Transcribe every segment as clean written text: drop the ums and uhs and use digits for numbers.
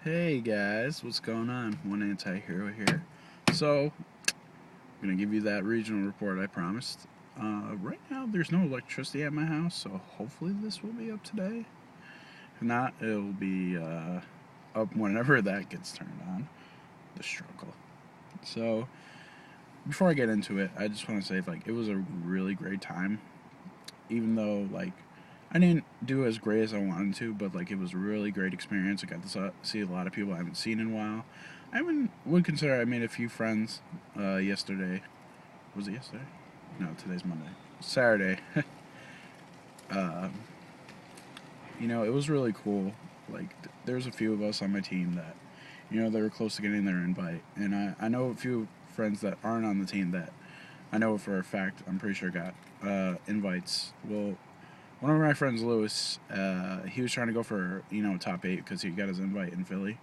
Hey guys, what's going on? One anti-hero here. So, I'm gonna give you that regional report I promised. Right now, there's no electricity at my house, so hopefully this will be up today. If not, it'll be up whenever that gets turned on. The struggle. So, before I get into it, I just want to say it was a really great time. Even though I didn't do as great as I wanted to, but it was a really great experience. I got to see a lot of people I haven't seen in a while. Would consider I made a few friends yesterday. Was it yesterday? No, today's Monday. Saturday. um, it was really cool. There was a few of us on my team that, they were close to getting their invite, and I know a few friends that aren't on the team that I know for a fact. I'm pretty sure got invites. Well, one of my friends, Lewis, he was trying to go for top 8 because he got his invite in Philly.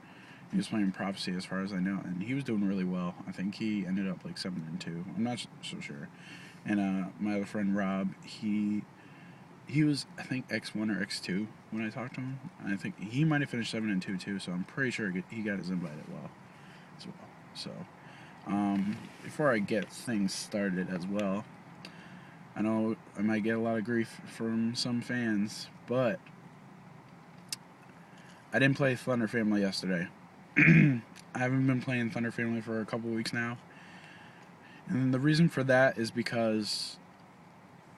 He was playing Prophecy, as far as I know, and he was doing really well. I think he ended up 7-2. I'm not so sure. And my other friend Rob, he was, I think, X1 or X2 when I talked to him. And I think he might have finished 7-2 too. So I'm pretty sure he got his invite as well. So before I get things started as well, I know I might get a lot of grief from some fans, but I didn't play Thunder Family yesterday. I haven't been playing Thunder Family for a couple weeks now. And the reason for that is because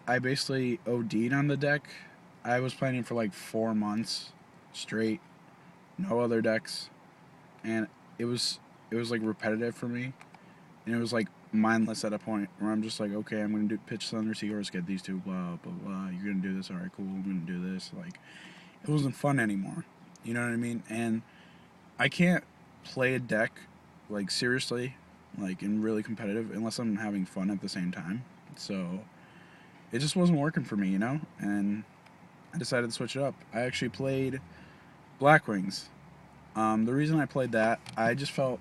I basically OD'd on the deck. I was playing it for 4 months straight, no other decks, and it was repetitive for me, and it was mindless at a point where I'm just okay, I'm gonna pitch Thunder Seahorse, get these two, blah blah blah. You're gonna do this, all right, cool. I'm gonna do this. It wasn't fun anymore. You know what I mean? And I can't play a deck seriously, and really competitive unless I'm having fun at the same time. So it just wasn't working for me, and I decided to switch it up. I actually played Blackwings. The reason I played that, I just felt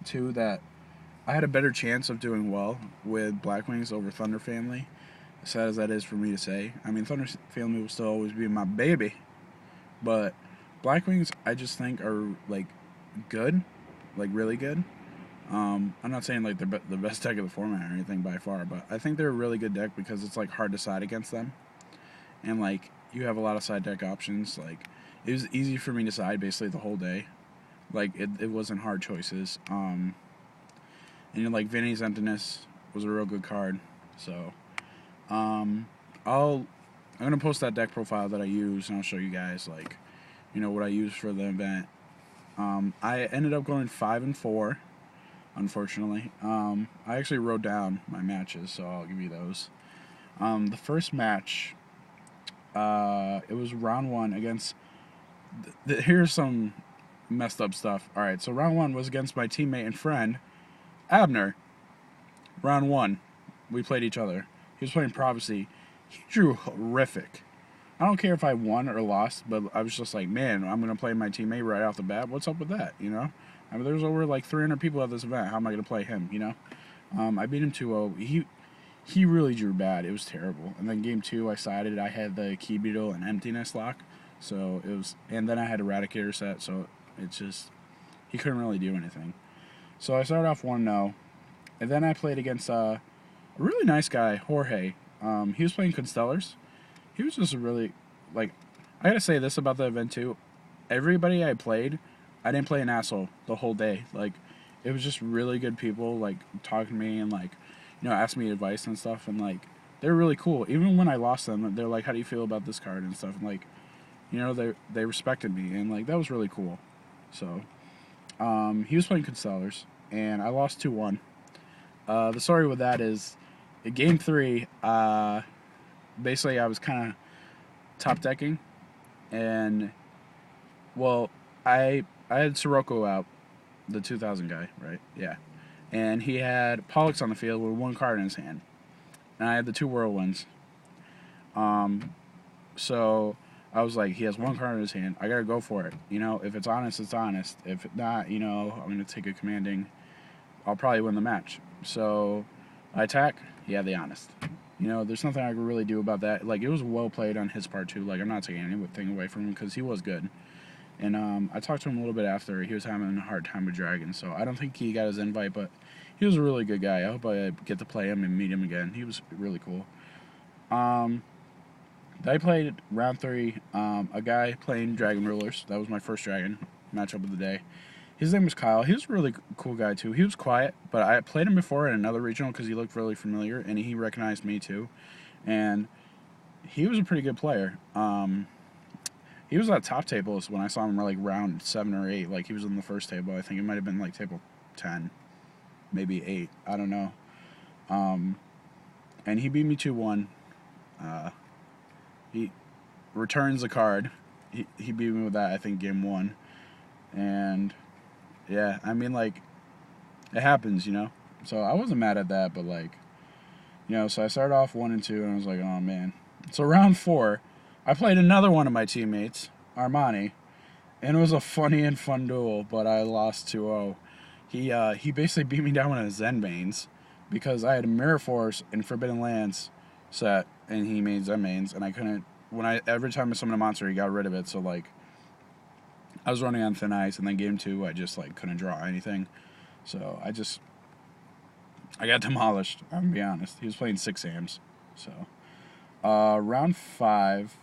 too that I had a better chance of doing well with Blackwings over Thunder Family. As sad as that is for me to say, I mean, Thunder Family will still always be my baby, but Blackwings I just think are good, really good. I'm not saying they're the best deck of the format or anything by far, but I think they're a really good deck because it's hard to side against them, and you have a lot of side deck options. It was easy for me to side basically the whole day. It wasn't hard choices. And Vinny's Emptiness was a real good card. So I'm gonna post that deck profile that I use, and I'll show you guys what I use for the event. I ended up going 5-4. Unfortunately, I actually wrote down my matches, so I'll give you those. The first match, it was round 1 against. Here's some messed up stuff. All right, so round 1 was against my teammate and friend, Abner. Round 1, we played each other. He was playing Prophecy. He drew horrific. I don't care if I won or lost, but I was just man, I'm gonna play my teammate right off the bat. What's up with that? I mean, there's over 300 people at this event. How am I gonna play him? I beat him 2-0. He really drew bad. It was terrible. And then game 2, I sided. I had the Key Beetle and Emptiness lock, so it was. And then I had Eradicator set, so it's just he couldn't really do anything. So I started off 1-0, and then I played against a really nice guy, Jorge. He was playing Constellars. He was just really I gotta say this about the event too. Everybody I played, I didn't play an asshole the whole day. It was just really good people talking to me and asking me advice and stuff, and they're really cool. Even when I lost them, they're how do you feel about this card and stuff, and they respected me, and that was really cool. So he was playing Constellars, and I lost 2-1. The story with that is, in game 3, basically I was kind of top decking, and I had Sirocco out, the 2000 guy, right? Yeah, and he had Pollux on the field with 1 card in his hand, and I had the 2 Whirlwinds. So I was he has 1 card in his hand. I gotta go for it. If it's honest, it's honest. If not, I'm gonna take a commanding. I'll probably win the match. So I attack. Yeah, the honest. There's nothing I could really do about that. It was well played on his part too. I'm not taking anything away from him because he was good. And I talked to him a little bit after. He was having a hard time with dragons, so I don't think he got his invite, but he was a really good guy. I hope I get to play him and meet him again. He was really cool. I played round 3, a guy playing Dragon Rulers. That was my first dragon matchup of the day. His name was Kyle. He was a really cool guy, too. He was quiet, but I played him before in another regional because he looked really familiar, and he recognized me, too. And he was a pretty good player. He was at top tables when I saw him like round 7 or 8. Like, he was in the first table. I think it might have been like table 10, maybe 8. I don't know. And he beat me 2-1. He returns a card. He beat me with that, I think, game 1. And, yeah, I mean, like, it happens, you know? So I wasn't mad at that, but, like, you know, so I started off 1 and 2, and I was like, oh, man. So round 4, I played another one of my teammates, Armani, and it was a funny and fun duel, but I lost 2-0. He basically beat me down with his Zen mains because I had a Mirror Force and Forbidden Lands set, and he made Zen mains, and I couldn't. Every time I summoned a monster, he got rid of it. So like, I was running on thin ice, and then game 2, I just like couldn't draw anything. So I got demolished. I'm gonna be honest. He was playing 6 AMs. So round 5,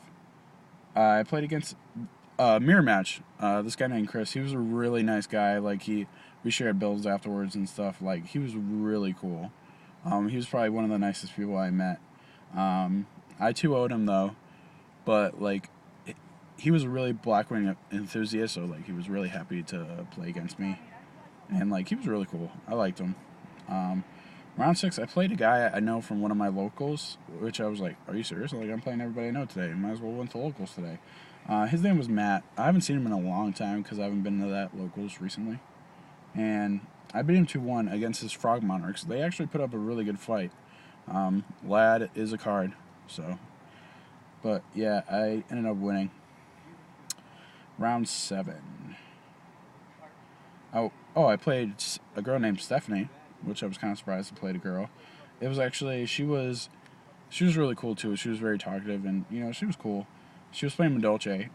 I played against mirror match. This guy named Chris. He was a really nice guy. Like we shared builds afterwards and stuff. Like, he was really cool. He was probably one of the nicest people I met. I 2-0'd him though, but like, he was a really Blackwing enthusiast, so like, he was really happy to play against me, and like, he was really cool. I liked him. Round 6, I played a guy I know from one of my locals, which I was like, are you serious? Like, I'm playing everybody I know today. Might as well went to locals today. His name was Matt. I haven't seen him in a long time because I haven't been to that locals recently. And I beat him 2-1 against his Frog Monarchs. They actually put up a really good fight. Lad is a card, so. But yeah, I ended up winning. Round 7. Oh, I played a girl named Stephanie, which I was kind of surprised I played a girl. It was actually, she was really cool too. She was very talkative, and you know, she was cool. She was playing Medolce.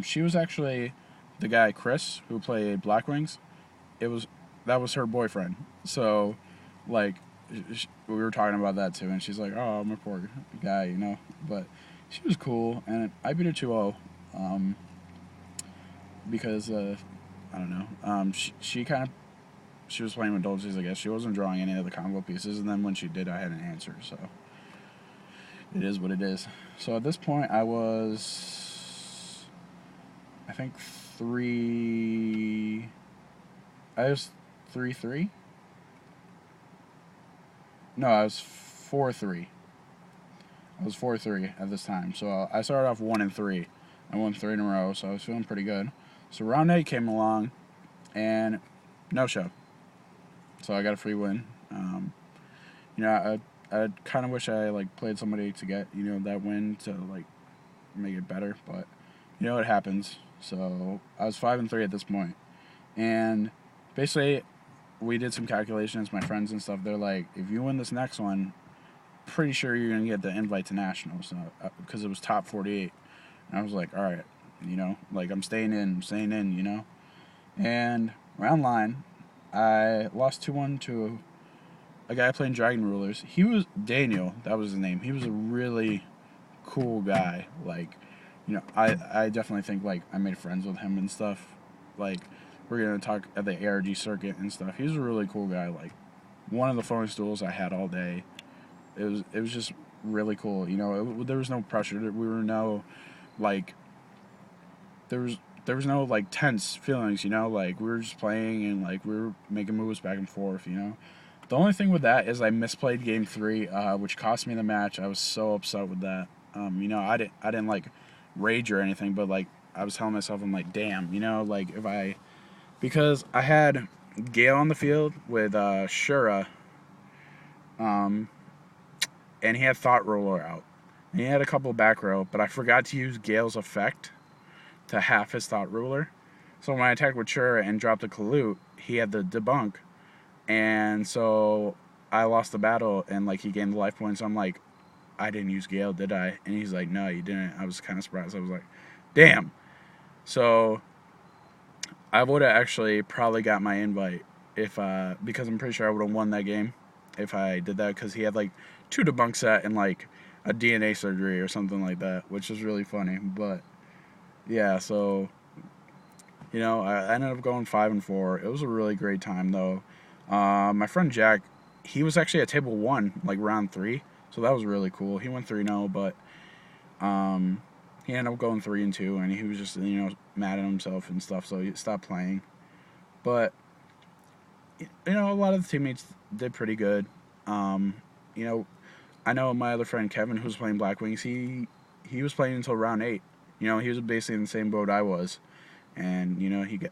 She was actually the guy Chris who played Blackwings. That was her boyfriend. So, like, we were talking about that too, and she's like, "Oh, I'm a poor guy," you know. But she was cool, and I beat her 2-0. Because I don't know. She was playing with Dolces, I guess. She wasn't drawing any of the combo pieces, and then when she did, I had an answer, so it is what it is. So at this point, I was 3-3. No, I was 4-3. I was 4-3 at this time. So I started off 1 and 3. I won 3 in a row, so I was feeling pretty good. So round 8 came along, and no show. So I got a free win. You know, I kind of wish I like played somebody to get, you know, that win to like make it better, but you know, it happens. So I was 5-3 at this point, and basically we did some calculations. My friends and stuff, they're like, if you win this next one, pretty sure you're gonna get the invite to nationals, because it was top 48. And I was like, all right, you know, like I'm staying in, you know. And round 9, I lost 2-1 to a guy playing Dragon Rulers. He was Daniel, that was his name. He was a really cool guy. Like, you know, I definitely think like I made friends with him and stuff. Like, we're gonna talk at the ARG circuit and stuff. He was a really cool guy. Like, one of the funnest duels I had all day. It was just really cool. You know, there was no pressure. We were no like there was no like tense feelings, you know, like we were just playing and like we were making moves back and forth, you know. The only thing with that is I misplayed game 3, which cost me the match. I was so upset with that. You know, I didn't like rage or anything, but like I was telling myself, I'm like, damn, you know, like because I had Gale on the field with Shura, and he had Thought Roller out. And he had a couple back row, but I forgot to use Gale's effect to half his Thought Ruler. So when I attacked with Shura and dropped a Kalut, he had the debunk, and so I lost the battle, and like he gained the life points. So I'm like, I didn't use Gale, did I? And he's like, no, you didn't. I was kind of surprised. I was like, damn. So I would have actually probably got my invite if because I'm pretty sure I would have won that game if I did that, because he had like 2 debunk set and like a DNA surgery or something like that, which was really funny. But yeah, so I ended up going 5-4. It was a really great time though. My friend Jack, he was actually at table 1 like round 3, so that was really cool. He went 3-0, but um, he ended up going 3-2, and he was just mad at himself and stuff, so he stopped playing. But a lot of the teammates did pretty good. Um, you know, I know my other friend Kevin, who was playing Black Wings. He was playing until round 8. He was basically in the same boat I was, and he got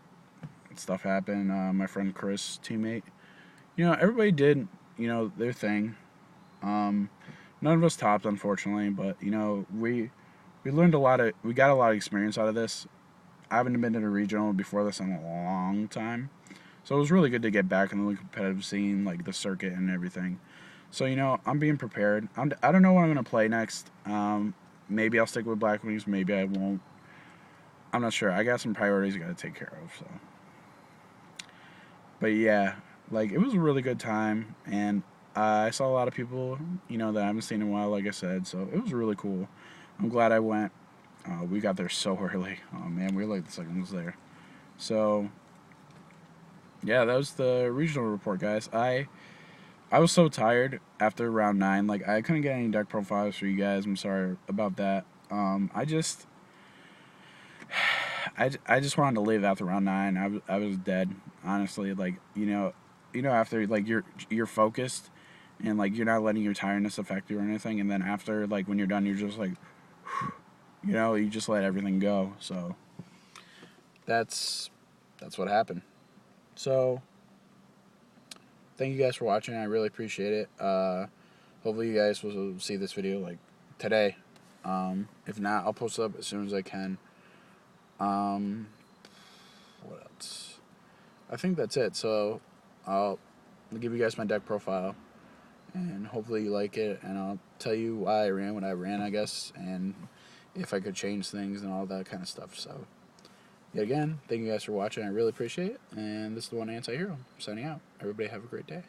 stuff happened. My friend Chris, teammate. Everybody did their thing. None of us topped, unfortunately, but we learned a lot of we got a lot of experience out of this. I haven't been in a regional before this in a long time, so it was really good to get back in the competitive scene, like the circuit and everything. So I'm being prepared. I don't know what I'm gonna play next. Maybe I'll stick with Black Wings. Maybe I won't. I'm not sure. I got some priorities I gotta take care of. So, but yeah, like it was a really good time, and I saw a lot of people that I haven't seen in a while. Like I said, so it was really cool. I'm glad I went. We got there so early. Oh man, we were like the second ones there. So yeah, that was the regional report, guys. I was so tired after round 9. Like I couldn't get any deck profiles for you guys. I'm sorry about that. I just wanted to leave after round 9. I was dead, honestly. Like after like you're focused and like you're not letting your tiredness affect you or anything, and then after like when you're done, you're just like you just let everything go. So that's what happened. So thank you guys for watching. I really appreciate it. Hopefully you guys will see this video like today. If not, I'll post it up as soon as I can. What else? I think that's it. So I'll give you guys my deck profile, and hopefully you like it, and I'll tell you why I ran what I ran, I guess, and if I could change things and all that kind of stuff. So yet again, thank you guys for watching. I really appreciate it, and this is the one Anti-Hero signing out. Everybody have a great day.